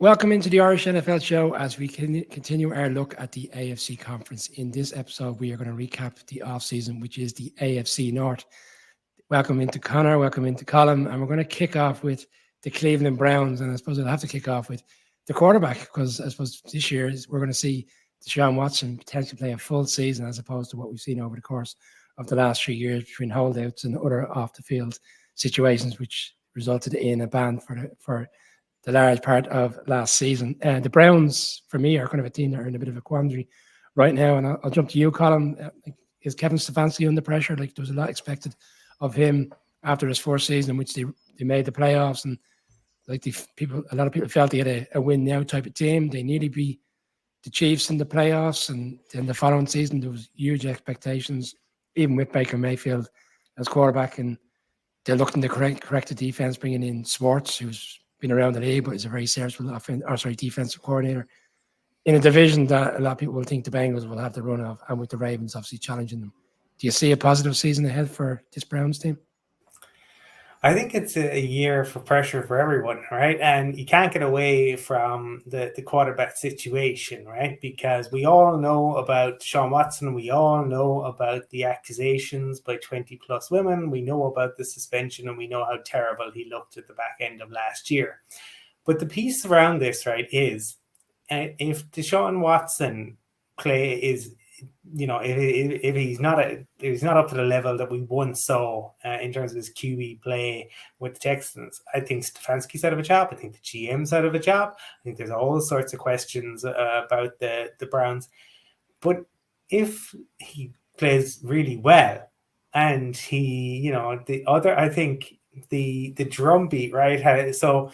Welcome into the Irish NFL show as we continue our look at the AFC conference. In this episode, we are going to recap the off-season, which is the AFC North. Welcome into Connor, welcome into Colin, and we're going to kick off with the Cleveland Browns. And I suppose I'll have to kick off with the quarterback because I suppose this year we're going to see Deshaun Watson potentially play a full season as opposed to what we've seen over the course of the last 3 years between holdouts and other off-the-field situations, which resulted in a ban for the large part of last season. The Browns, for me, are kind of a team that are in a bit of a quandary right now. And I'll jump to you, Colin. Is Kevin Stefanski under pressure? Like, there was a lot expected of him after his first season in which they made the playoffs. And like a lot of people felt they had a win now type of team. They nearly beat the Chiefs in the playoffs. And then the following season, there was huge expectations, even with Baker Mayfield as quarterback. And they're looking to correct the defense, bringing in Swartz, who's been around the league, but is a very serviceable defensive coordinator in a division that a lot of people will think the Bengals will have the run of, and with the Ravens obviously challenging them. Do you see a positive season ahead for this Browns team? I think it's a year for pressure for everyone, right? And you can't get away from the quarterback situation, right? Because we all know about Sean Watson. We all know about the accusations by 20 plus women. We know about the suspension and we know how terrible he looked at the back end of last year. But the piece around this, right, is if Deshaun Watson play is, if he's not up to the level that we once saw in terms of his QB play with the Texans, I think Stefanski's out of a job. I think the GM's out of a job. I think there's all sorts of questions about the Browns. But if he plays really well, and he, I think the drumbeat, right? So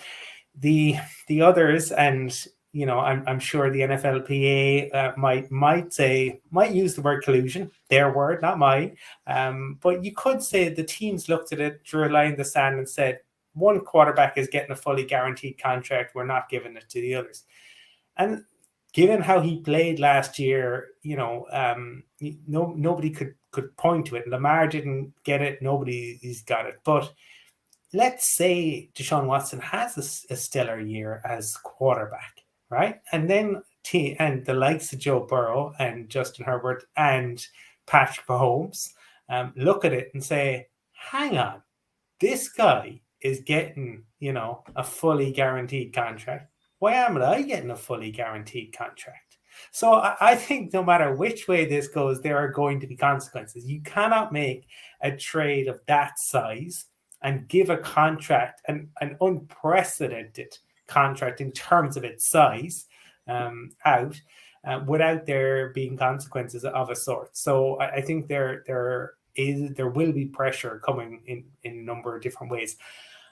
the others, and I'm sure the NFLPA might use the word collusion, their word, not mine. But you could say the teams looked at it, drew a line in the sand, and said, one quarterback is getting a fully guaranteed contract. We're not giving it to the others. And given how he played last year, nobody could point to it. Lamar didn't get it. Nobody's got it. But let's say Deshaun Watson has a stellar year as quarterback. Right. And then and the likes of Joe Burrow and Justin Herbert and Patrick Mahomes look at it and say, hang on, this guy is getting, a fully guaranteed contract. Why am I getting a fully guaranteed contract? So I think no matter which way this goes, there are going to be consequences. You cannot make a trade of that size and give a contract, an unprecedented contract in terms of its size out without there being consequences of a sort. So I think there will be pressure coming in a number of different ways.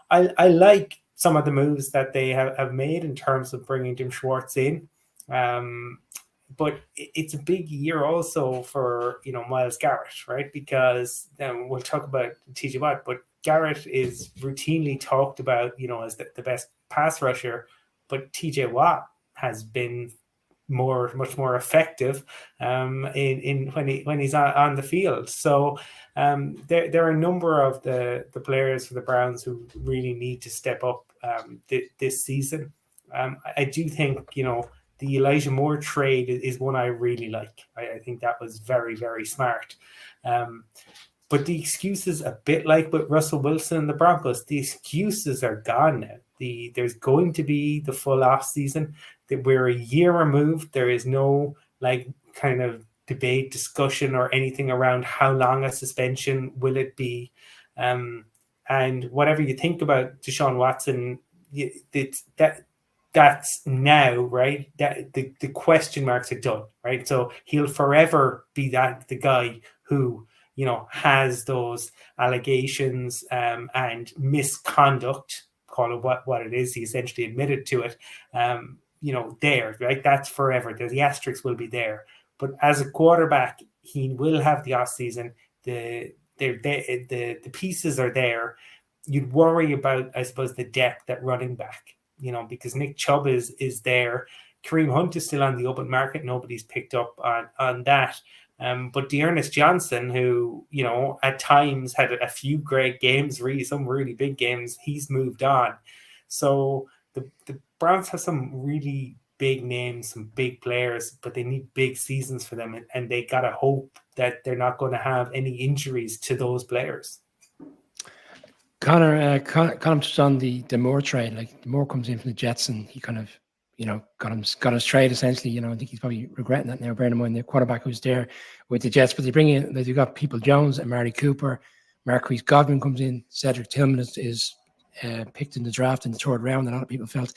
I like some of the moves that they have made in terms of bringing Jim Schwartz in. But it's a big year also for, Myles Garrett, right? Because we'll talk about TJ Watt, but Garrett is routinely talked about, as the best pass rusher, but TJ Watt has been much more effective in when he's on the field. So there are a number of the players for the Browns who really need to step up this season. I do think, the Elijah Moore trade is one I really like. I think that was very, very smart. But the excuses, a bit like with Russell Wilson and the Broncos, the excuses are gone now. There's going to be the full off season. That we're a year removed. There is no kind of debate, discussion, or anything around how long a suspension will it be. And whatever you think about Deshaun Watson, that's now, right? That the question marks are done, right? So he'll forever be the guy who has those allegations and misconduct, call it what it is. He essentially admitted to it, there, right? That's forever. The asterisk will be there. But as a quarterback, he will have the off season. The pieces are there. You'd worry about, I suppose, the depth at running back, because Nick Chubb is there. Kareem Hunt is still on the open market. Nobody's picked up on that. But Dearness Johnson, who, at times had a few great games, some really big games, he's moved on. So the Browns have some really big names, some big players, but they need big seasons for them, and they gotta hope that they're not going to have any injuries to those players. Connor touched on the Moore trade. Like, the Moore comes in from the Jets, and he kind of, got his trade essentially. I think he's probably regretting that now, bearing in mind the quarterback who's there with the Jets. But they've got People Jones and Amari Cooper. Marquise Godwin comes in. Cedric Tillman is picked in the draft in the third round. A lot of people felt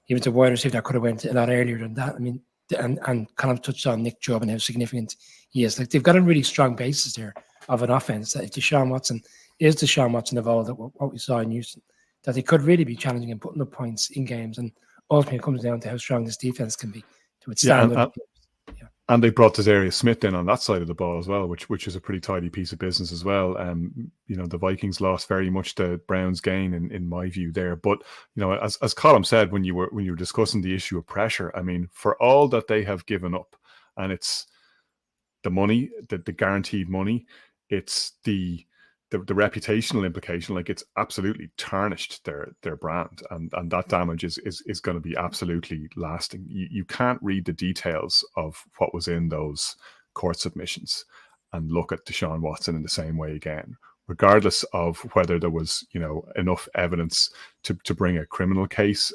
he was a wide receiver that could have went a lot earlier than that. I mean, and kind of touched on Nick Chubb and how significant he is. Like, they've got a really strong basis there of an offense. That if Deshaun Watson is Deshaun Watson of all that what we saw in Houston, that they could really be challenging and putting up points in games. And ultimately, it comes down to how strong this defense can be to withstand. And they brought Darius Smith in on that side of the ball as well, which is a pretty tidy piece of business as well. The Vikings lost very much the Browns' gain in my view there. But as Colm said when you were discussing the issue of pressure, I mean, for all that they have given up, and it's the money, the guaranteed money, it's the reputational implication. Like, it's absolutely tarnished their brand, and that damage is going to be absolutely lasting. You can't read the details of what was in those court submissions and look at Deshaun Watson in the same way again, regardless of whether there was enough evidence to bring a criminal case.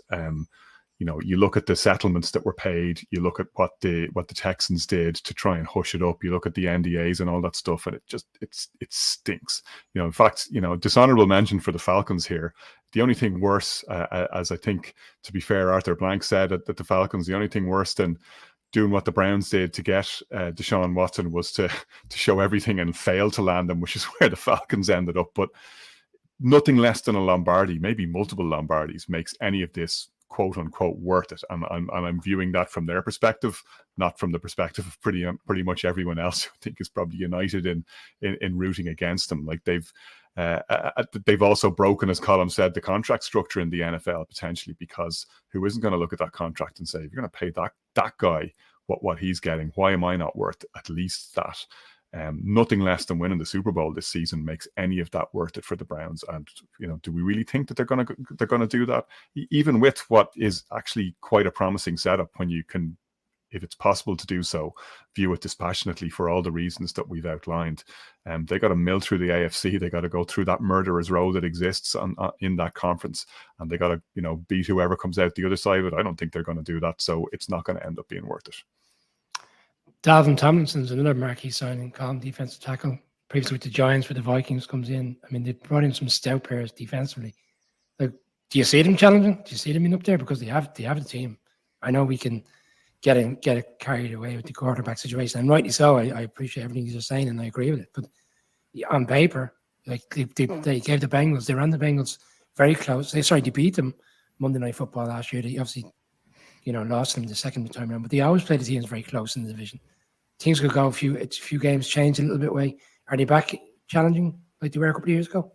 You look at the settlements that were paid, you look at what the Texans did to try and hush it up, you look at the NDAs and all that stuff, and it stinks. In fact, dishonorable mention for the Falcons here. The only thing worse, as I think, to be fair, Arthur Blank said that the Falcons, the only thing worse than doing what the Browns did to get Deshaun Watson was to show everything and fail to land them, which is where the Falcons ended up. But nothing less than a Lombardi, maybe multiple Lombardis, makes any of this quote unquote worth it, and I'm viewing that from their perspective, not from the perspective of pretty much everyone else who I think is probably united in rooting against them. Like, they've also broken, as Colm said, the contract structure in the NFL potentially, because who isn't going to look at that contract and say, if you're going to pay that guy what he's getting, why am I not worth at least that? Nothing less than winning the Super Bowl this season makes any of that worth it for the Browns. And do we really think that they're going to do that? Even with what is actually quite a promising setup, when you can, if it's possible to do so, view it dispassionately for all the reasons that we've outlined. They got to mill through the AFC. They got to go through that murderer's row that exists in that conference, and they got to beat whoever comes out the other side of it. I don't think they're going to do that, so it's not going to end up being worth it. Dalvin Tomlinson's another marquee signing, Colm, defensive tackle. Previously with the Giants, where the Vikings comes in. I mean, they brought in some stout players defensively. Like, do you see them challenging? Do you see them in up there? Because they have a team. I know we can get it carried away with the quarterback situation, and rightly so. I appreciate everything you're saying, and I agree with it. But on paper, like, they gave the Bengals, they ran the Bengals very close. They beat them Monday Night Football last year. They obviously, lost them the second time around, but they always play the teams very close in the division. Teams could go a few games, change a little bit way. Are they back challenging like they were a couple of years ago?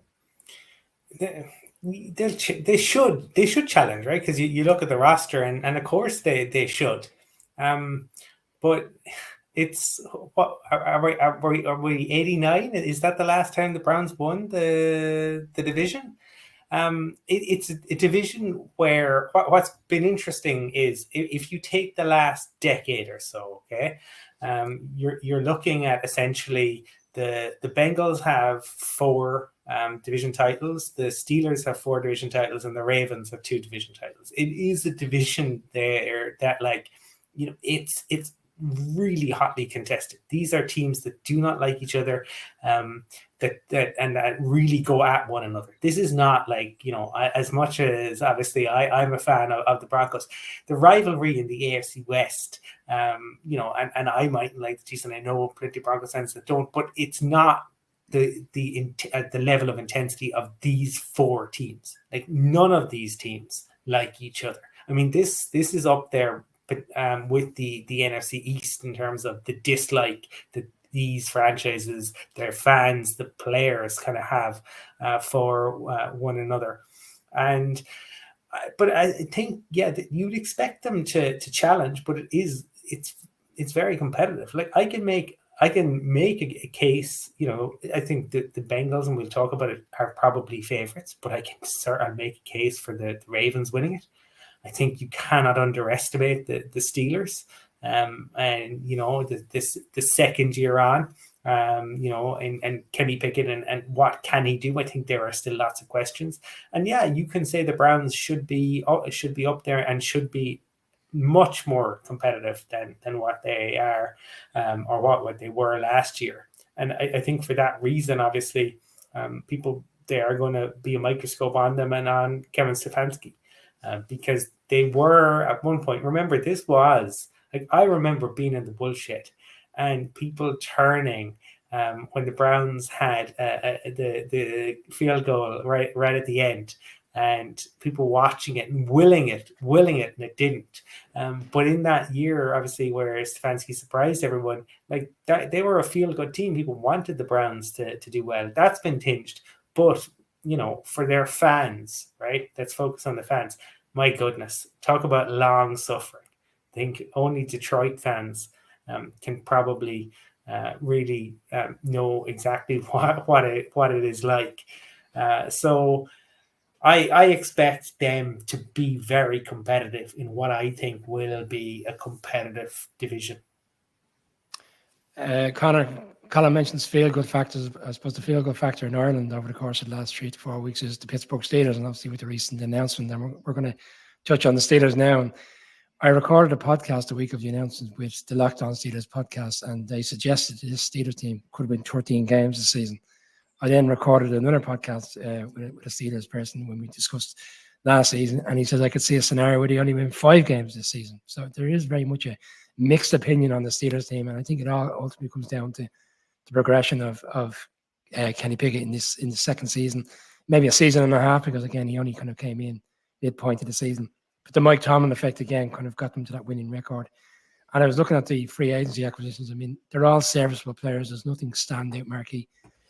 They should challenge, right? Because you look at the roster, and of course they should. But it's what are we 89? Is that the last time the Browns won the division? It's a division where what's been interesting is if you take the last decade or so, okay, you're looking at essentially the Bengals have 4 division titles, the Steelers have 4 division titles, and the Ravens have 2 division titles. It is a division there that, like, it's really hotly contested. These are teams that do not like each other, that really go at one another. This is not like, as much as obviously I'm a fan of the Broncos, the rivalry in the AFC West, and I might like the Chiefs, and I know plenty of Broncos fans that don't, but it's not the level of intensity of these 4 teams. Like, none of these teams like each other. I mean, this is up there, but with the NFC East in terms of the dislike that these franchises, their fans, the players kind of have for one another. But I think, that you'd expect them to challenge, but it's very competitive. Like, I can make a case. I think that the Bengals, and we'll talk about it, are probably favorites, but I can certainly make a case for the Ravens winning it. I think you cannot underestimate the Steelers. And the second year on, and Kenny Pickett and what can he do? I think there are still lots of questions. And yeah, you can say the Browns should be up there and should be much more competitive than what they are, or what they were last year. And I think for that reason, obviously, people, they are going to be a microscope on them and on Kevin Stefanski, because they were at one point. Remember, this was like, I remember being in the bullshit and people turning when the Browns had the field goal right at the end, and people watching it and willing it, and it didn't. But in that year, obviously, where Stefanski surprised everyone, like that, they were a feel-good team. People wanted the Browns to do well. That's been tinged. But, for their fans, right? Let's focus on the fans. My goodness, talk about long suffering. I think only Detroit fans can probably really know exactly what it is like. So I expect them to be very competitive in what I think will be a competitive division. Colin mentions feel-good factors. I suppose the feel-good factor in Ireland over the course of the last 3 to 4 weeks is the Pittsburgh Steelers, and obviously with the recent announcement, and we're going to touch on the Steelers now. And I recorded a podcast the week of the announcement with the Locked On Steelers podcast, and they suggested this Steelers team could win 13 games this season. I then recorded another podcast with a Steelers person when we discussed last season, and he says I could see a scenario where they only win 5 games this season. So there is very much a mixed opinion on the Steelers team, and I think it all ultimately comes down to the progression of Kenny Pickett in the second season, maybe a season and a half, because again he only kind of came in midpoint of the season. But the Mike Tomlin effect again kind of got them to that winning record. And I was looking at the free agency acquisitions. I mean, they're all serviceable players. There's nothing standout marquee.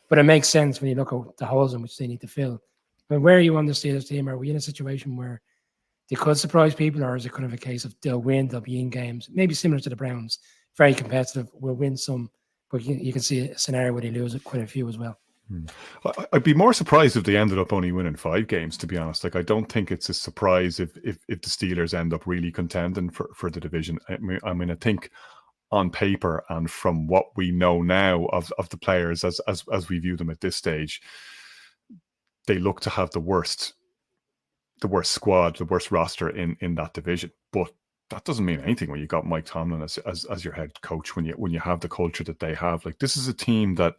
But it makes sense when you look at the holes in which they need to fill. But where are you on the Steelers team? Are we in a situation where they could surprise people, or is it kind of a case of they'll win, they'll be in games, maybe similar to the Browns, very competitive, will win some, but you can see a scenario where they lose quite a few as well. I'd be more surprised if they ended up only winning 5 games, to be honest. Like, I don't think it's a surprise if the Steelers end up really contending for the division. I mean, I think on paper and from what we know now of the players as we view them at this stage, they look to have the worst squad, the worst roster in that division. But that doesn't mean anything when you got Mike Tomlin as your head coach, when you have the culture that they have. Like, this is a team that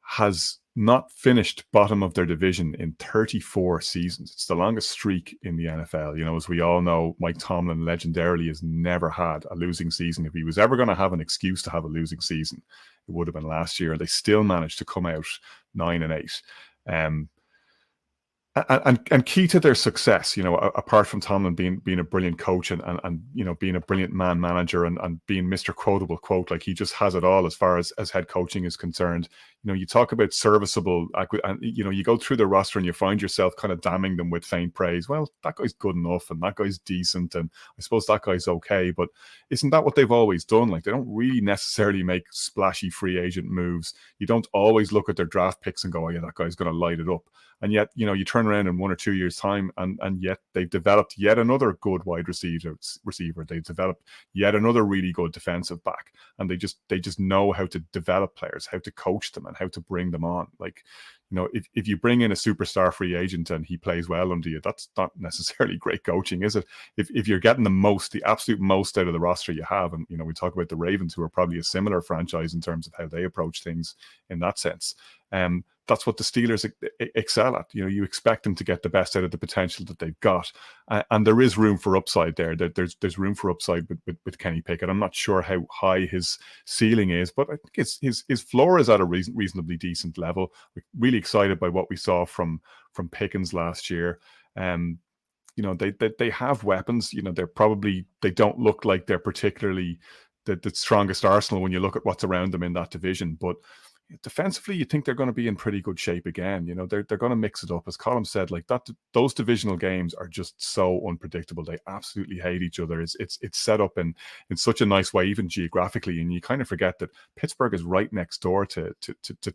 has not finished bottom of their division in 34 seasons. It's the longest streak in the NFL. As we all know, Mike Tomlin legendarily has never had a losing season. If he was ever going to have an excuse to have a losing season, it would have been last year. They still managed to come out 9-8. And key to their success, apart from Tomlin being a brilliant coach and being a brilliant man manager and being Mr. Quotable Quote, like, he just has it all as far as head coaching is concerned. You talk about serviceable, and you go through the roster and you find yourself kind of damning them with faint praise. Well, that guy's good enough, and that guy's decent, and I suppose that guy's okay. But isn't that what they've always done? Like, they don't really necessarily make splashy free agent moves. You don't always look at their draft picks and go, oh yeah, that guy's going to light it up. And yet, you turn around in 1 or 2 years' time, and yet they've developed yet another good wide receiver. They've developed yet another really good defensive back, and they just know how to develop players, how to coach them, and how to bring them on. Like, if you bring in a superstar free agent and he plays well under you, that's not necessarily great coaching, is it? If you're getting the absolute most out of the roster you have, and we talk about the Ravens, who are probably a similar franchise in terms of how they approach things in that sense. That's what the Steelers excel at. You expect them to get the best out of the potential that they've got, and there is room for upside there. There's room for upside with Kenny Pickett. I'm not sure how high his ceiling is, but I think his floor is at a reasonably decent level. We're really excited by what we saw from Pickens last year. They have weapons. They don't look like they're particularly the strongest arsenal when you look at what's around them in that division, but defensively, you think they're going to be in pretty good shape again. You know, they're going to mix it up. As Colin said, like that, those divisional games are just so unpredictable. They absolutely hate each other. It's set up in such a nice way, even geographically, and you kind of forget that Pittsburgh is right next door to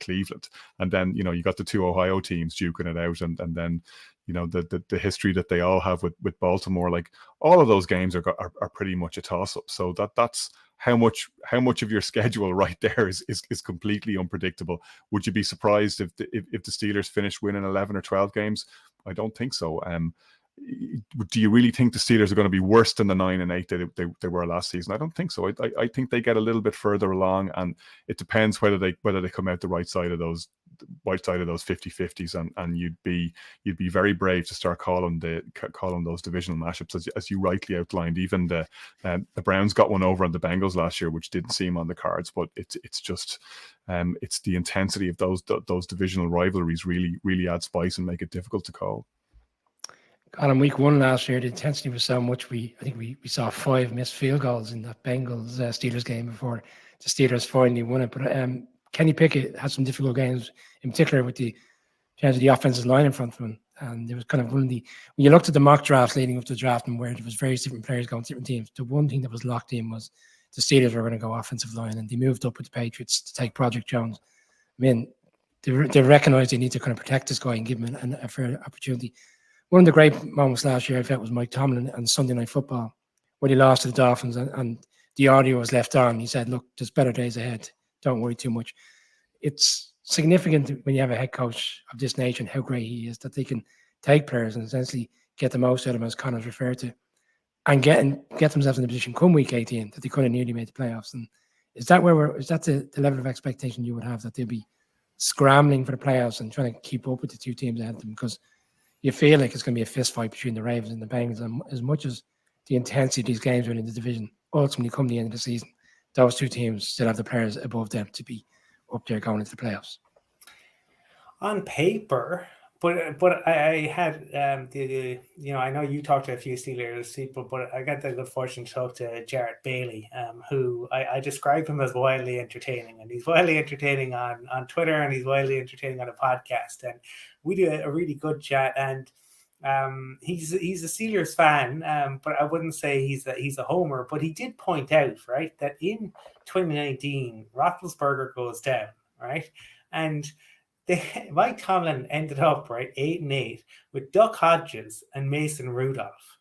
Cleveland, and then you got the two Ohio teams duking it out, and then the history that they all have with Baltimore. Like all of those games are pretty much a toss up. So that's how much of your schedule right there is completely unpredictable. Would you be surprised if the Steelers finish winning 11 or 12 games? I don't think so. Do you really think the Steelers are going to be worse than the 9-8 they were last season? I don't think so. I think they get a little bit further along, and it depends whether they come out the right side of those 50-50s, and you'd be very brave to start calling those divisional matchups as you rightly outlined. Even the Browns got one over on the Bengals last year, which didn't seem on the cards, but it's just it's the intensity of those divisional rivalries really add spice and make it difficult to call. On week 1 last year, the intensity was so much. I think we saw 5 missed field goals in that Bengals Steelers game before the Steelers finally won it. But Kenny Pickett had some difficult games, in particular with in terms of the offensive line in front of him. And there was kind of when you looked at the mock drafts leading up to the draft and where there was various different players going to different teams, the one thing that was locked in was the Steelers were going to go offensive line, and they moved up with the Patriots to take Project Jones. I mean, they recognized they need to kind of protect this guy and give him a fair opportunity. One of the great moments last year, I felt, was Mike Tomlin on Sunday Night Football, where he lost to the Dolphins and the audio was left on. He said, look, there's better days ahead. Don't worry too much. It's significant when you have a head coach of this nature and how great he is, that they can take players and essentially get the most out of them, as Connor's referred to, and get themselves in a position come week 18 that they could have nearly made the playoffs. And is that the level of expectation you would have, that they'll be scrambling for the playoffs and trying to keep up with the two teams ahead of them? Because you feel like it's going to be a fist fight between the Ravens and the Bengals. And as much as the intensity of these games are in the division, ultimately come the end of the season, those two teams still have the players above them to be up there going into the playoffs. On paper, but I had I know you talked to a few Steelers people, but I got the good fortune to talk to Jarrett Bailey, who I describe him as wildly entertaining, and he's wildly entertaining on Twitter, and he's wildly entertaining on a podcast, and we do a really good chat. And he's a Steelers fan, but I wouldn't say he's a homer. But he did point out, right, that in 2019 Roethlisberger goes down, right, and Mike Tomlin ended up 8-8 with Duck Hodges and Mason Rudolph.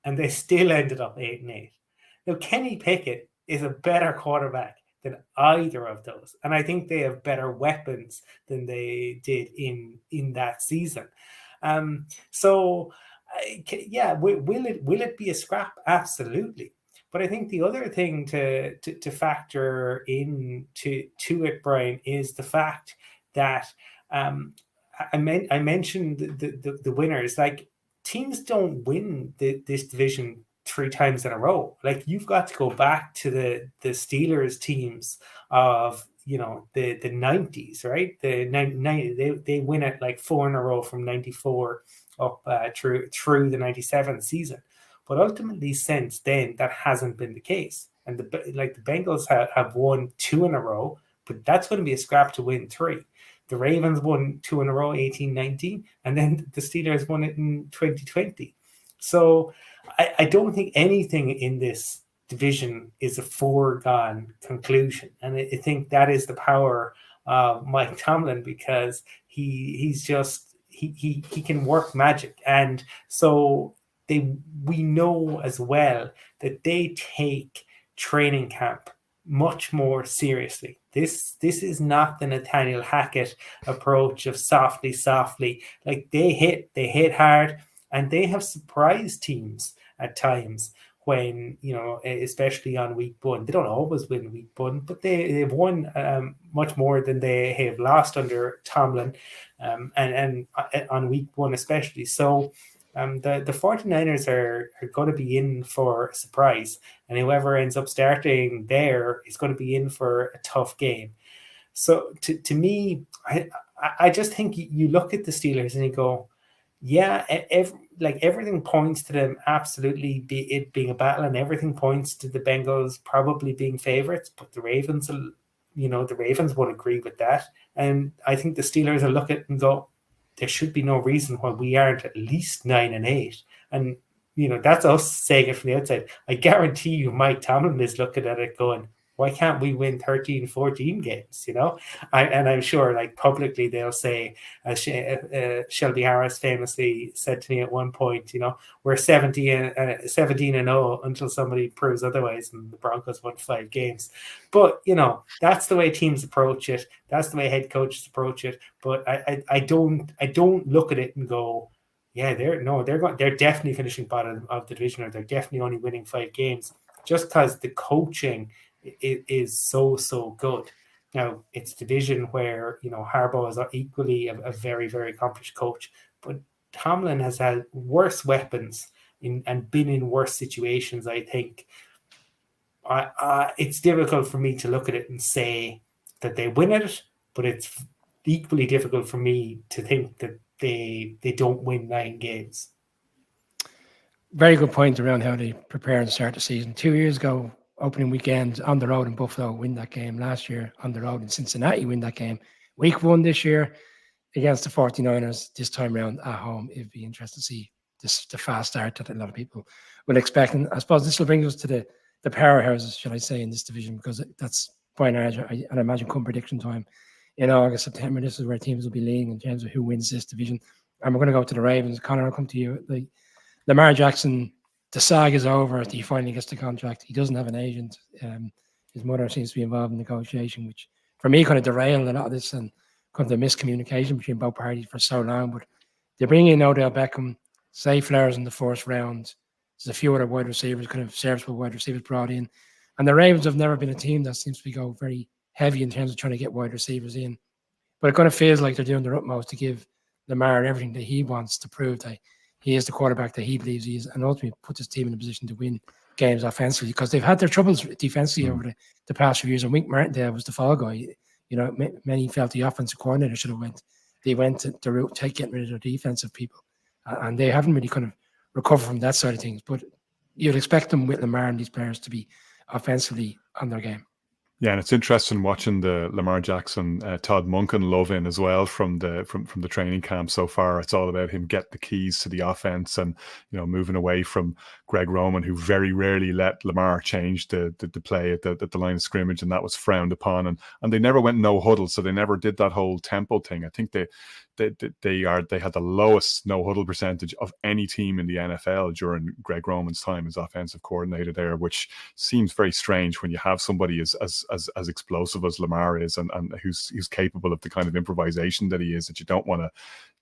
And they still ended up 8-8. Now, Kenny Pickett is a better quarterback than either of those, and I think they have better weapons than they did in that season. Will it be a scrap? Absolutely. But I think the other thing to factor into it, Brian, is the fact that I mentioned the winners. Like, teams don't win this division 3 times in a row. Like, you've got to go back to the Steelers teams of the 90s, right? They win it 4 in a row from 94 up through the 97 season. But ultimately, since then, that hasn't been the case. And the Bengals have won 2 in a row, but that's going to be a scrap to win 3. The Ravens won 2 in a row, 18-19, and then the Steelers won it in 2020. So I don't think anything in this division is a foregone conclusion. And I think that is the power of Mike Tomlin, because he can work magic. And so we know as well that they take training camp much more seriously. This is not the Nathaniel Hackett approach of softly. Like, they hit hard, and they have surprised teams at times when, especially on week 1. They don't always win week 1, but they've won much more than they have lost under Tomlin, and on week 1 especially. So the 49ers are going to be in for a surprise, and whoever ends up starting there is going to be in for a tough game. So to me, I just think you look at the Steelers and you go, Yeah, everything points to them absolutely it being a battle, and everything points to the Bengals probably being favorites. But the Ravens won't agree with that, and I think the Steelers will look at it and go, there should be no reason why we aren't at least 9-8, and that's us saying it from the outside. I guarantee you, Mike Tomlin is looking at it going, why can't we win 13, 14 games? And I'm sure, like, publicly they'll say, as Shelby Harris famously said to me at one point, we're 17 and 0 until somebody proves otherwise, and the Broncos won 5 games. But that's the way teams approach it. That's the way head coaches approach it. But I don't look at it and go, yeah, they're definitely finishing bottom of the division, or they're definitely only winning 5 games, just because the coaching is so good. Now, it's a division where Harbaugh is equally a very, very accomplished coach, but Tomlin has had worse weapons and been in worse situations. I think it's difficult for me to look at it and say that they win it, but it's equally difficult for me to think that they don't win 9 games. Very good point around how they prepare and start the season. 2 years ago, opening weekend on the road in Buffalo, win that game. Last year on the road in Cincinnati, win that game. Week 1 this year against the 49ers, this time around at home. It'd be interesting to see the fast start that a lot of people will expect. And I suppose this will bring us to the powerhouses, should I say, in this division, because that's by and large, I imagine, come prediction time in August, September. This is where teams will be leaning in terms of who wins this division. And we're going to go to the Ravens. Connor, I'll come to you. Lamar Jackson, the saga is over. He finally gets the contract. He doesn't have an agent. His mother seems to be involved in negotiation, which for me kind of derailed a lot of this and kind of the miscommunication between both parties for so long. But they bring in Odell Beckham, Zay Flowers in the first round. There's a few other wide receivers, kind of serviceable wide receivers brought in. And the Ravens have never been a team that seems to go very heavy in terms of trying to get wide receivers in. But it kind of feels like they're doing their utmost to give Lamar everything that he wants to prove that he is the quarterback that he believes he is, and ultimately put his team in a position to win games offensively, because they've had their troubles defensively over the past few years. And Wink Martindale was the fall guy. Many felt the offensive coordinator should have went. They went the route to getting rid of their defensive people, and they haven't really kind of recovered from that side of things. But you'd expect them with Lamar and these players to be offensively on their game. Yeah, and it's interesting watching the Lamar Jackson, Todd Monken love in as well from the training camp so far. It's all about him getting the keys to the offense and moving away from Greg Roman, who very rarely let Lamar change the play at the line of scrimmage, and that was frowned upon. And they never went no huddle, so they never did that whole tempo thing. I think they had the lowest no huddle percentage of any team in the NFL during Greg Roman's time as offensive coordinator there, which seems very strange when you have somebody as explosive as Lamar is and who's capable of the kind of improvisation that he is, that you don't want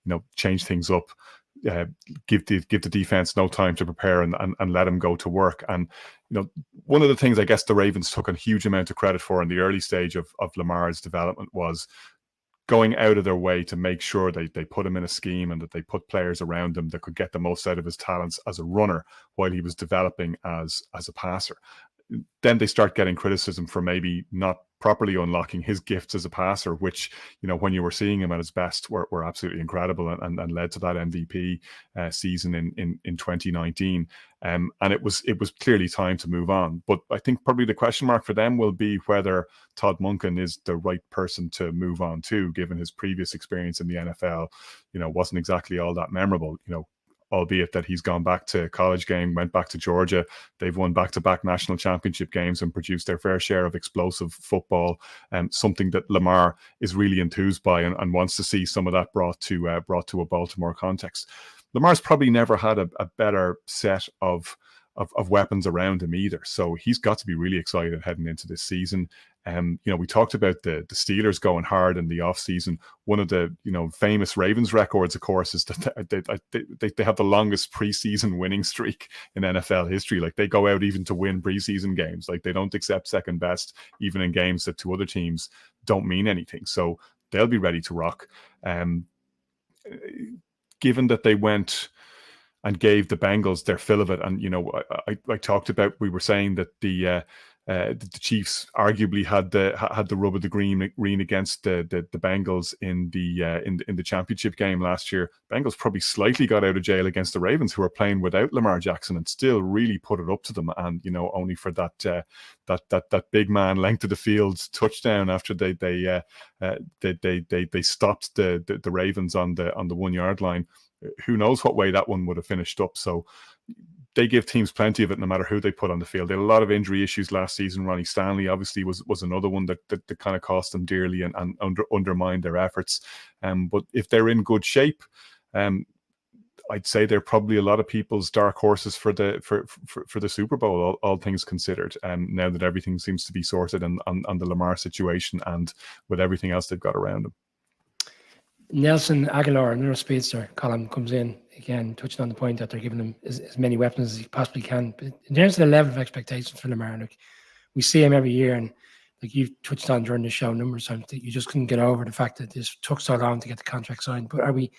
to change things up, give the defense no time to prepare and let him go to work. And one of the things I guess the Ravens took a huge amount of credit for in the early stage of Lamar's development was going out of their way to make sure they put him in a scheme and that they put players around him that could get the most out of his talents as a runner while he was developing as a passer. Then they start getting criticism for maybe not properly unlocking his gifts as a passer, which, when you were seeing him at his best, were absolutely incredible and led to that MVP season in 2019. And it was clearly time to move on. But I think probably the question mark for them will be whether Todd Monken is the right person to move on to, given his previous experience in the NFL, wasn't exactly all that memorable, albeit that he's gone back to college game, went back to Georgia. They've won back-to-back national championship games and produced their fair share of explosive football, something that Lamar is really enthused by and wants to see some of that brought to a Baltimore context. Lamar's probably never had a better set of weapons around him either. So he's got to be really excited heading into this season. We talked about the Steelers going hard in the offseason. One of the famous Ravens records, of course, is that they have the longest preseason winning streak in NFL history. Like, they go out even to win preseason games. Like, they don't accept second best, even in games that to other teams don't mean anything. So they'll be ready to rock. Given that they went and gave the Bengals their fill of it, and I talked about, we were saying that the the Chiefs arguably had the rub of the green against the Bengals in the championship game last year. Bengals probably slightly got out of jail against the Ravens, who are playing without Lamar Jackson, and still really put it up to them. And only for that big man length of the field touchdown after they stopped the Ravens on the 1 yard line. Who knows what way that one would have finished up? So they give teams plenty of it no matter who they put on the field. They had a lot of injury issues last season. Ronnie Stanley obviously was another one that kind of cost them dearly and undermined their efforts. But if they're in good shape, I'd say they're probably a lot of people's dark horses for the Super Bowl, all things considered. Now that everything seems to be sorted on the Lamar situation and with everything else they've got around them. Nelson Aguilar, another speedster, Colin, comes in again, touching on the point that they're giving him as many weapons as he possibly can. But in terms of the level of expectations for Lamar, like, we see him every year, and like you've touched on during the show numerous times, that you just couldn't get over the fact that this took so long to get the contract signed. But we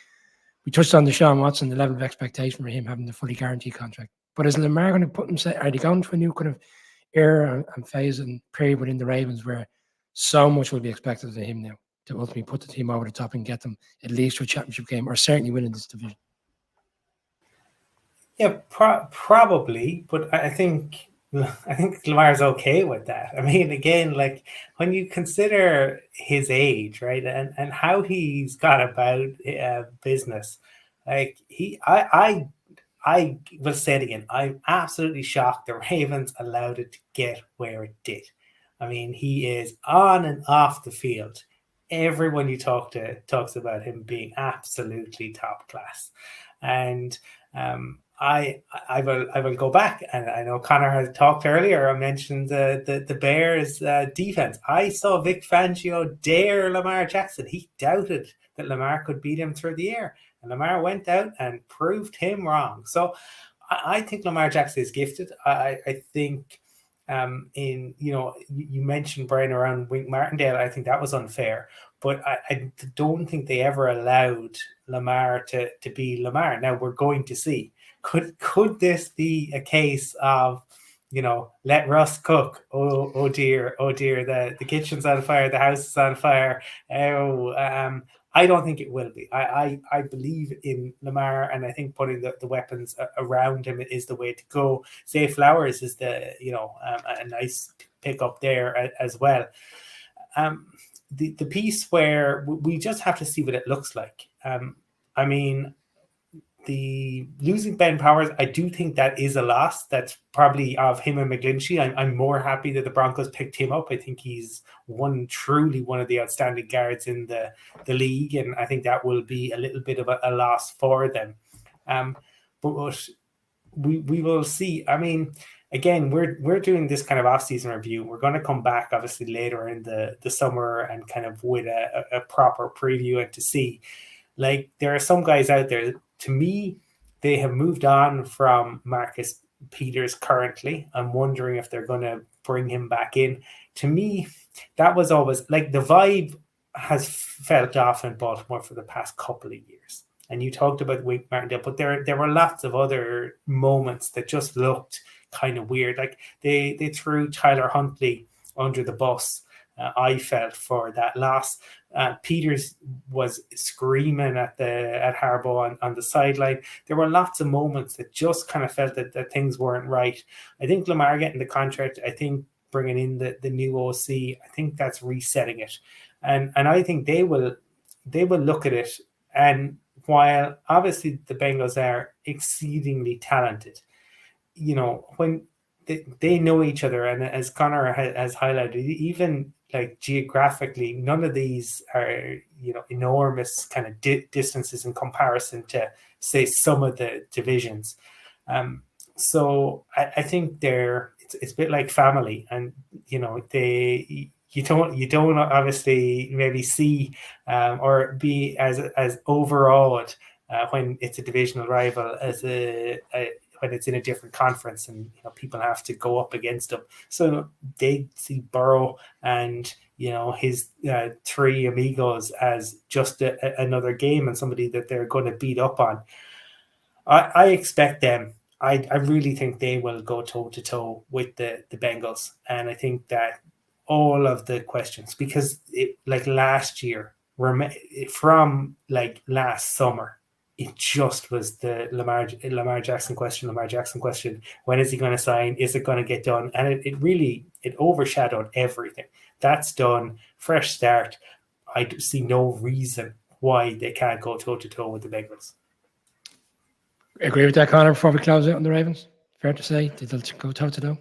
touched on Deshaun Watson, the level of expectation for him having the fully guaranteed contract. But is Lamar going to put himself? Are they going to a new kind of era and phase and period within the Ravens where so much will be expected of him now to ultimately put the team over the top and get them at least to a championship game, or certainly winning this division? Yeah, probably, but I think Lamar's okay with that. I mean, again, like when you consider his age, right, and how he's got about business, like I will say it again. I'm absolutely shocked the Ravens allowed it to get where it did. I mean, he is on and off the field. Everyone you talk to talks about him being absolutely top class, and I will go back, and I know Connor had talked earlier. I mentioned the Bears defense. I saw Vic Fangio dare Lamar Jackson. He doubted that Lamar could beat him through the air, and Lamar went out and proved him wrong. So I think Lamar Jackson is gifted. I think you mentioned Brian around Wink Martindale. I think that was unfair, but I don't think they ever allowed Lamar to be Lamar. Now we're going to see. Could this be a case of, let Russ cook? Oh dear, the kitchen's on fire, the house is on fire. I don't think it will be. I believe in Lamar, and I think putting the weapons around him is the way to go. Zay Flowers is a nice pickup there as well. The piece where we just have to see what it looks like. I mean, the losing Ben Powers, I do think that is a loss. That's probably of him and McGlinchey. I'm more happy that the Broncos picked him up. I think he's truly one of the outstanding guards in the league, and I think that will be a little bit of a loss for them. But we will see. I mean, again, we're doing this kind of off-season review. We're going to come back obviously later in the summer and kind of with a proper preview and to see. Like, there are some guys out there, to me, they have moved on from Marcus Peters currently. I'm wondering if they're going to bring him back in. To me, that was always, like, the vibe has felt off in Baltimore for the past couple of years. And you talked about Wink Martindale, but there were lots of other moments that just looked kind of weird. Like, they threw Tyler Huntley under the bus, I felt, for that loss. Peters was screaming at Harbaugh on the sideline. There were lots of moments that just kind of felt that things weren't right. I think Lamar getting the contract, I think bringing in the new OC, I think that's resetting it. And I think they will look at it. And while obviously the Bengals are exceedingly talented, when they know each other, and as Connor has highlighted, even like geographically, none of these are enormous kind of distances in comparison to, say, some of the divisions. So I think it's a bit like family, and you don't obviously maybe see or be as overawed when it's a divisional rival as when it's in a different conference and people have to go up against them. So they see Burrow and his three amigos as just another game and somebody that they're going to beat up on. I expect them. I really think they will go toe to toe with the Bengals, and I think that all of the questions, because like last year, from like last summer, it just was the Lamar Jackson question. When is he going to sign? Is it going to get done? And it really overshadowed everything. That's done. Fresh start. I see no reason why they can't go toe to toe with the Bengals. Agree with that, Connor, before we close out on the Ravens? Fair to say, they'll go toe to toe?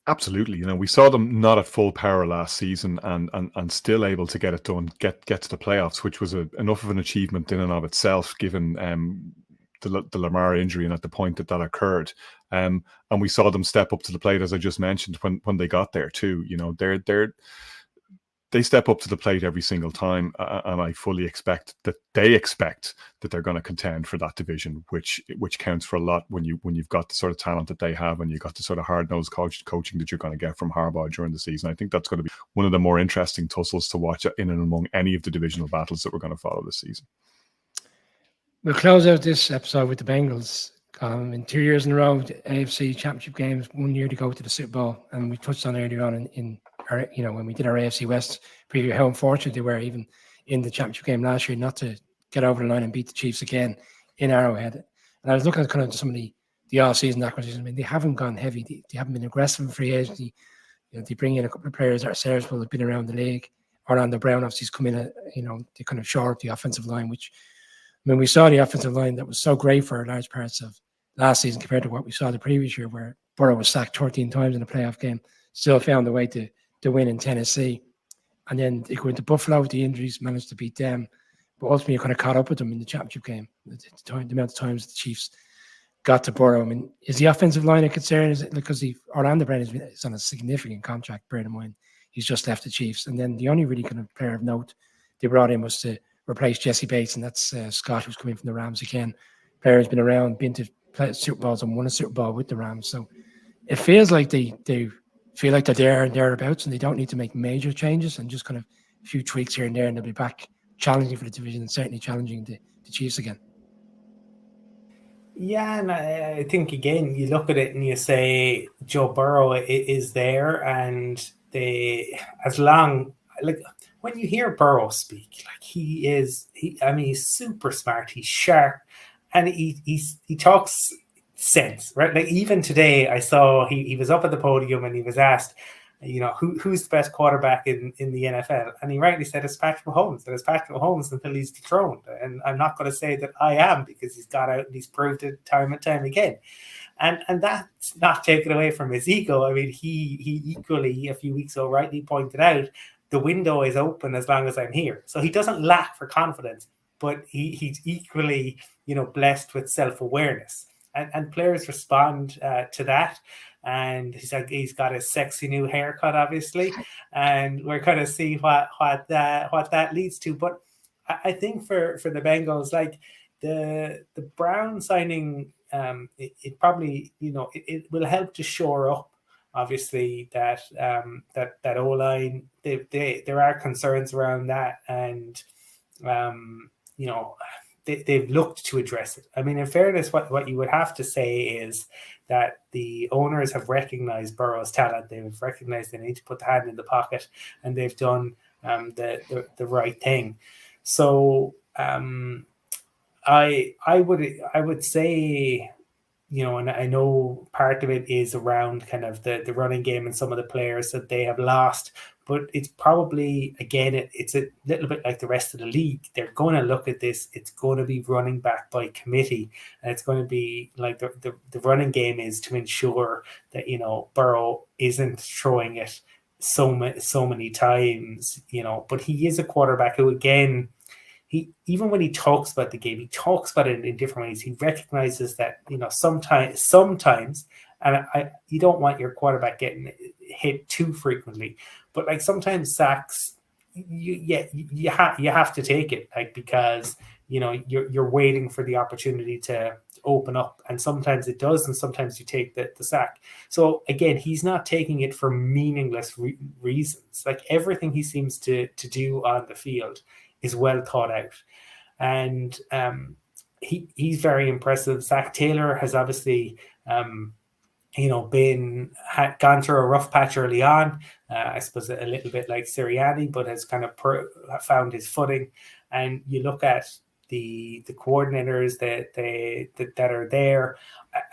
Absolutely. We saw them not at full power last season and still able to get it done, get to the playoffs, which was enough of an achievement in and of itself, given the Lamar injury and at the point that occurred. And we saw them step up to the plate, as I just mentioned, when they got there too. They step up to the plate every single time, and I fully expect that they're going to contend for that division, which counts for a lot when you've got the sort of talent that they have, and you've got the sort of hard-nosed coaching that you're going to get from Harbaugh during the season. I think that's going to be one of the more interesting tussles to watch in and among any of the divisional battles that we're going to follow this season. We'll close out this episode with the Bengals. In 2 years in a row, the AFC Championship games, 1 year to go to the Super Bowl, and we touched on earlier on in our, when we did our AFC West preview, how unfortunate they were even in the championship game last year not to get over the line and beat the Chiefs again in Arrowhead. And I was looking at kind of some of the off-season acquisitions. I mean, they haven't gone heavy. They haven't been aggressive in free agency. They bring in a couple of players that are serviceable, have been around the league. Orlando Brown obviously has come in, they kind of shore up the offensive line, which, I mean, we saw the offensive line that was so great for large parts of last season compared to what we saw the previous year, where Burrow was sacked 13 times in a playoff game, still found a way to win in Tennessee. And then they go into Buffalo with the injuries, managed to beat them. But ultimately, you kind of caught up with them in the championship game. The amount of times the Chiefs got to Burrow. I mean, is the offensive line a concern? Is it because Orlando Brown is on a significant contract, bear in mind. He's just left the Chiefs. And then the only really kind of player of note they brought in was to replace Jesse Bates, and that's Scott, who's coming from the Rams again. Player has been around, been to play Super Bowls and won a Super Bowl with the Rams. So it feels like they feel like they're there and thereabouts, and they don't need to make major changes, and just kind of a few tweaks here and there, and they'll be back challenging for the division and certainly challenging the Chiefs again. Yeah, and I think, again, you look at it and you say Joe Burrow is there, and when you hear Burrow speak, like he's super smart, he's sharp, and he talks sense, right? Like even today, I saw he was up at the podium and he was asked, who's the best quarterback in the NFL? And he rightly said it's Patrick Mahomes. And it's Patrick Mahomes until he's dethroned. And I'm not going to say that I am, because he's got out and he's proved it time and time again. And that's not taken away from his ego. I mean, he equally, a few weeks ago, rightly pointed out, the window is open as long as I'm here. So he doesn't lack for confidence, but he's equally, blessed with self-awareness. And players respond to that. And he's got a sexy new haircut, obviously, and we're going to see what that leads to. But I think for the Bengals, like the Brown signing, it probably it will help to shore up, obviously, that O-line. There are concerns around that, and they've looked to address it. I mean, in fairness, what you would have to say is that the owners have recognized Burrow's talent. They've recognized they need to put the hand in the pocket, and they've done the right thing. So I would say, and I know part of it is around kind of the running game and some of the players that they have lost, but it's probably, again, it's a little bit like the rest of the league. They're going to look at this. It's going to be running back by committee, and it's going to be like the running game is to ensure that Burrow isn't throwing it so many times, but he is a quarterback who, again, even when he talks about the game, he talks about it in different ways. He recognizes that sometimes, and you don't want your quarterback getting hit too frequently, but like sometimes sacks, you have to take it, like, because you're waiting for the opportunity to open up, and sometimes it does, and sometimes you take the sack. So again, he's not taking it for meaningless reasons. Like everything he seems to do on the field is well thought out. And he's very impressive. Zach Taylor has obviously gone through a rough patch early on. I suppose a little bit like Sirianni, but has kind of found his footing. And you look at the coordinators that are there.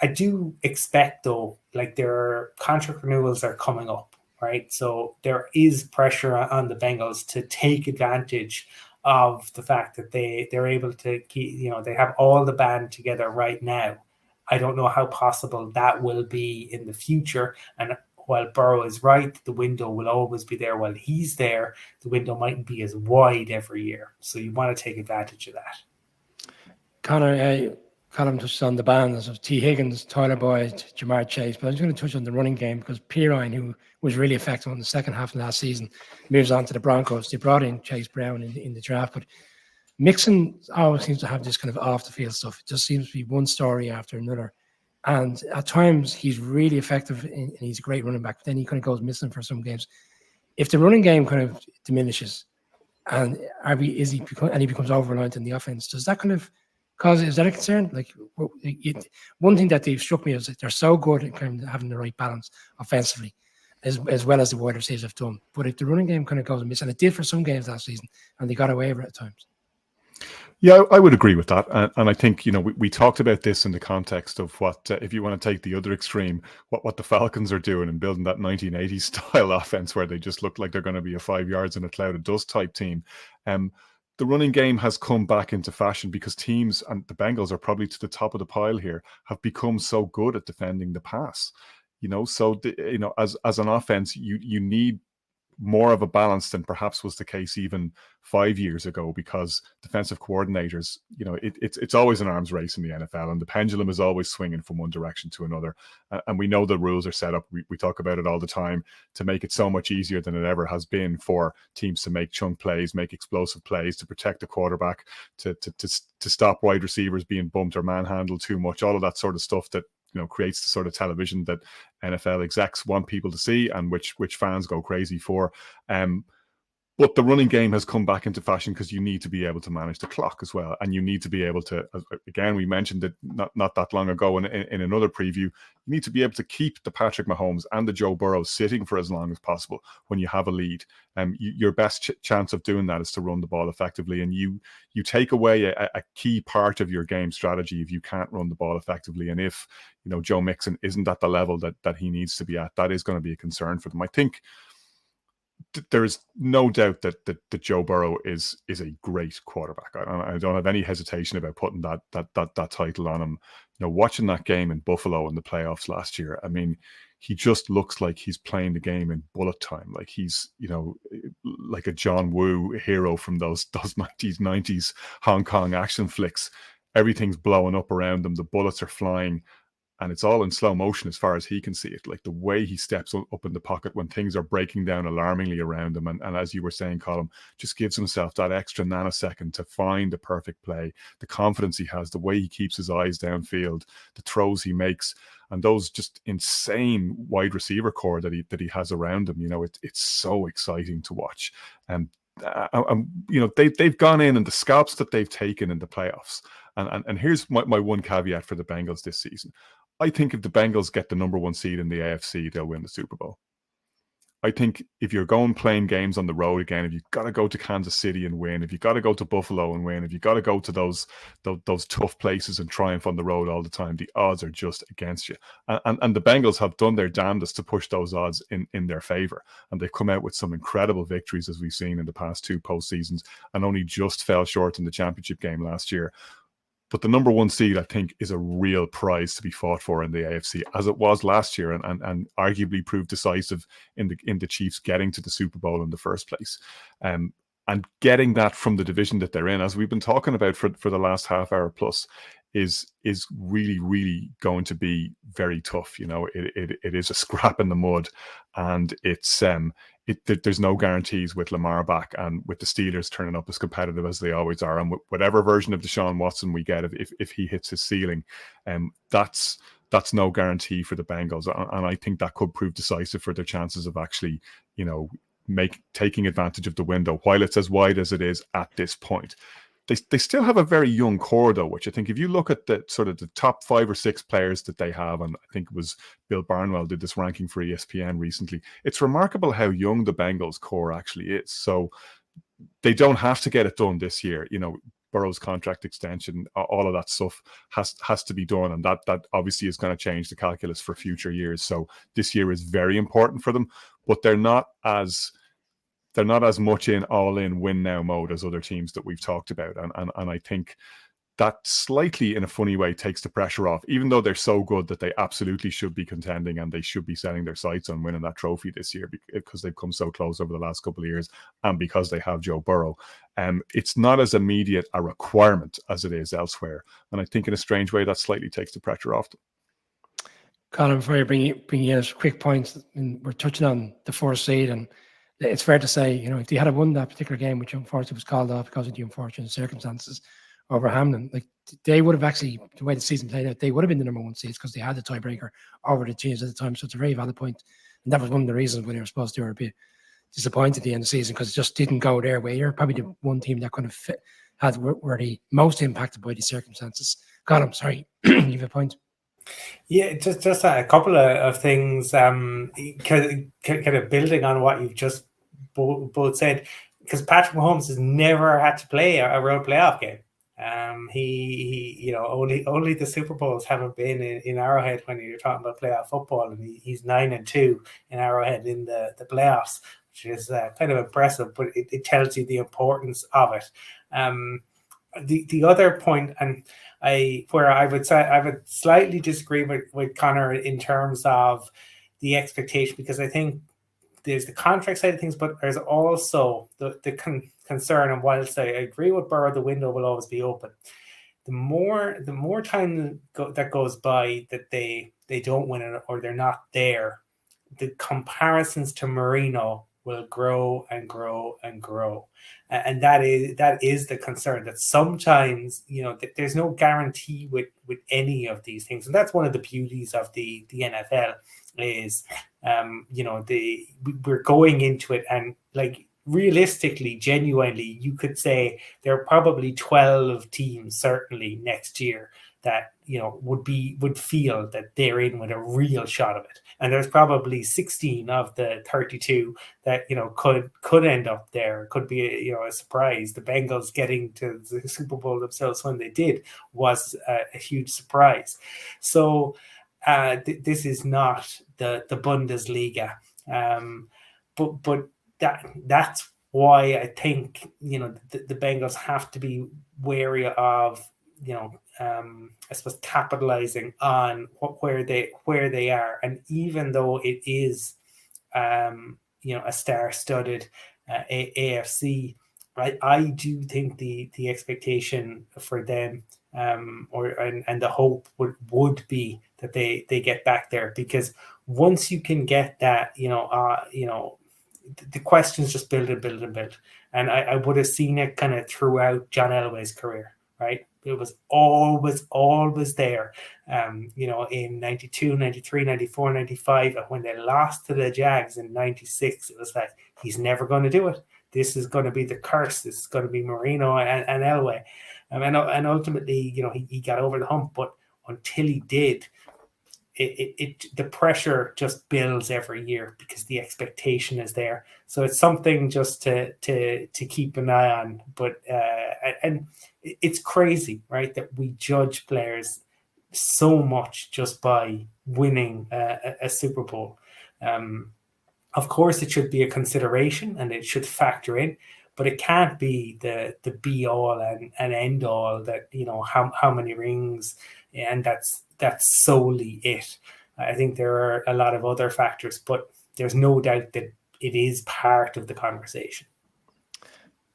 I do expect, though, like their contract renewals are coming up, right? So there is pressure on the Bengals to take advantage of the fact that they're able to keep, they have all the band together right now. I don't know how possible that will be in the future. And while Burrow is right, the window will always be there. While he's there, the window mightn't be as wide every year. So you want to take advantage of that. Connor, Colin touched on the bands of T. Higgins, Tyler Boyd, Jamar Chase, but I'm just going to touch on the running game because Pirine, who was really effective in the second half of last season, moves on to the Broncos. They brought in Chase Brown in the draft, but Mixon always seems to have this kind of off-the-field stuff. It just seems to be one story after another. And at times, he's really effective and he's a great running back, but then he kind of goes missing for some games. If the running game kind of diminishes and he becomes over-reliant in the offense, does that kind of is that a concern? Like one thing that they've struck me is that they're so good at kind of having the right balance offensively, as well as the wide receivers have done. But if the running game kind of goes amiss, and it did for some games last season, and they got away with it at times. Yeah, I would agree with that. And I think, we talked about this in the context of what, if you want to take the other extreme, what the Falcons are doing and building that 1980s style offense where they just look like they're going to be a 5 yards in a cloud of dust type team. The running game has come back into fashion because teams, and the Bengals are probably to the top of the pile here, have become so good at defending the pass. So as an offense, you need more of a balance than perhaps was the case even 5 years ago, because defensive coordinators, it's always an arms race in the NFL, and the pendulum is always swinging from one direction to another. And we know the rules are set up. We talk about it all the time to make it so much easier than it ever has been for teams to make chunk plays, make explosive plays, to protect the quarterback, to stop wide receivers being bumped or manhandled too much, all of that sort of stuff that creates the sort of television that NFL execs want people to see and which fans go crazy for. But the running game has come back into fashion because you need to be able to manage the clock as well. And you need to be able to, again, we mentioned it not that long ago in another preview, you need to be able to keep the Patrick Mahomes and the Joe Burrow sitting for as long as possible when you have a lead. Your best chance of doing that is to run the ball effectively. And you take away a key part of your game strategy if you can't run the ball effectively. And if, Joe Mixon isn't at the level that he needs to be at, that is going to be a concern for them. I think there is no doubt that Joe Burrow is a great quarterback. I don't have any hesitation about putting that title on him. Watching that game in Buffalo in the playoffs last year, I mean, he just looks like he's playing the game in bullet time. Like he's, like a John Woo hero from those 90s Hong Kong action flicks. Everything's blowing up around them. The bullets are flying. And it's all in slow motion as far as he can see it. Like the way he steps up in the pocket when things are breaking down alarmingly around him. And as you were saying, Colin, just gives himself that extra nanosecond to find the perfect play. The confidence he has, the way he keeps his eyes downfield, the throws he makes, and those just insane wide receiver core that he has around him. It's so exciting to watch. And they've gone in and the scalps that they've taken in the playoffs. And here's my one caveat for the Bengals this season. I think if the Bengals get the number one seed in the AFC, they'll win the Super Bowl. I think if you're going playing games on the road again, if you've got to go to Kansas City and win, if you've got to go to Buffalo and win, if you've got to go to those tough places and triumph on the road all the time, the odds are just against you. And the Bengals have done their damnedest to push those odds in their favor. And they've come out with some incredible victories, as we've seen in the past two postseasons, and only just fell short in the championship game last year. But the number one seed, I think, is a real prize to be fought for in the AFC, as it was last year, and arguably proved decisive in the Chiefs getting to the Super Bowl in the first place. And getting that from the division that they're in, as we've been talking about for the last half hour plus, is really, really going to be very tough. It is a scrap in the mud, and there's no guarantees with Lamar back and with the Steelers turning up as competitive as they always are, and whatever version of Deshaun Watson we get, if he hits his ceiling, that's no guarantee for the Bengals, and I think that could prove decisive for their chances of actually, taking advantage of the window while it's as wide as it is at this point. They still have a very young core, though, which I think if you look at the sort of the top 5 or 6 players that they have, and I think it was Bill Barnwell did this ranking for ESPN recently, it's remarkable how young the Bengals core actually is. So they don't have to get it done this year. Burrow's contract extension, all of that stuff has to be done, and that obviously is going to change the calculus for future years. So this year is very important for them, but they're not as much in all-in win-now mode as other teams that we've talked about. And I think that slightly, in a funny way, takes the pressure off, even though they're so good that they absolutely should be contending and they should be setting their sights on winning that trophy this year because they've come so close over the last couple of years and because they have Joe Burrow. It's not as immediate a requirement as it is elsewhere. And I think in a strange way, that slightly takes the pressure off them. Colin, before you bring in a quick point, we're touching on the 4th seed, and it's fair to say, if they had won that particular game, which unfortunately was called off because of the unfortunate circumstances over Hamlin, like they would have actually, the way the season played out, they would have been the number 1 seeds because they had the tiebreaker over the teams at the time. So it's a very valid point. And that was one of the reasons when they were supposed to be a bit disappointed at the end of the season because it just didn't go their way. You're probably the one team that kind of were the most impacted by the circumstances. Colin, sorry, you have a point. Yeah, just a couple of things, kind of building on what you've just both said, because Patrick Mahomes has never had to play a road playoff game. He only the Super Bowls haven't been in Arrowhead when you're talking about playoff football, and he's 9-2 in Arrowhead in the playoffs, which is kind of impressive, but it tells you the importance of it. The other point, and I would slightly disagree with Connor in terms of the expectation, because I think there's the contract side of things, but there's also the concern. And whilst I agree with Burrow, the window will always be open. The more time that goes by that they don't win it or they're not there, the comparisons to Marino will grow and grow and grow. And that is the concern, that sometimes, there's no guarantee with any of these things. And that's one of the beauties of the NFL is, we're going into it, and like realistically, genuinely, you could say there are probably 12 teams certainly next year that would feel that they're in with a real shot of it, and there's probably 16 of the 32 that could end up there. Could be a surprise. The Bengals getting to the Super Bowl themselves when they did was a huge surprise. So this is not the Bundesliga, but that's why I think the Bengals have to be wary of I suppose capitalizing on where they are, and even though it is a star-studded AFC, I do think the expectation for them and the hope would be that they get back there, because once you can get that, the questions just build and build and build. And I would have seen it kind of throughout John Elway's career, right? It was always there, in 92, 93, 94, 95. And when they lost to the Jags in 96, it was like, he's never going to do it. This is going to be the curse. This is going to be Marino and Elway. And ultimately, he got over the hump. But until he did, the pressure just builds every year because the expectation is there. So it's something just to keep an eye on. But and it's crazy, right, that we judge players so much just by winning a Super Bowl. Of course, it should be a consideration and it should factor in, but it can't be the be all and end all that how many rings, and that's solely it. I think there are a lot of other factors, but there's no doubt that it is part of the conversation.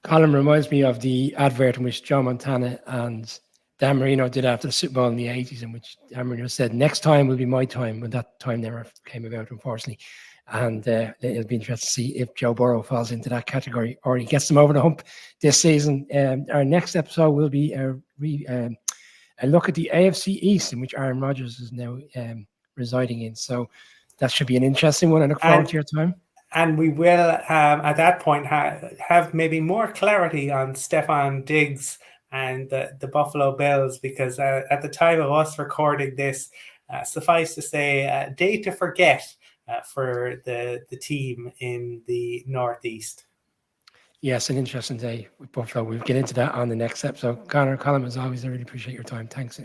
Colin reminds me of the advert in which Joe Montana and Dan Marino did after the Super Bowl in the 80s, in which Dan Marino said, "Next time will be my time," when that time never came about, unfortunately. And it'll be interesting to see if Joe Burrow falls into that category or he gets them over the hump this season. Our next episode will be a look at the AFC East, in which Aaron Rodgers is now residing in. So that should be an interesting one. I look forward to your time. And we will, at that point, have maybe more clarity on Stephon Diggs and the Buffalo Bills, because at the time of us recording this, suffice to say, day to forget for the team in the Northeast. Yes, an interesting day with Buffalo. We'll get into that on the next episode. Connor, Colin, as always, I really appreciate your time. Thanks.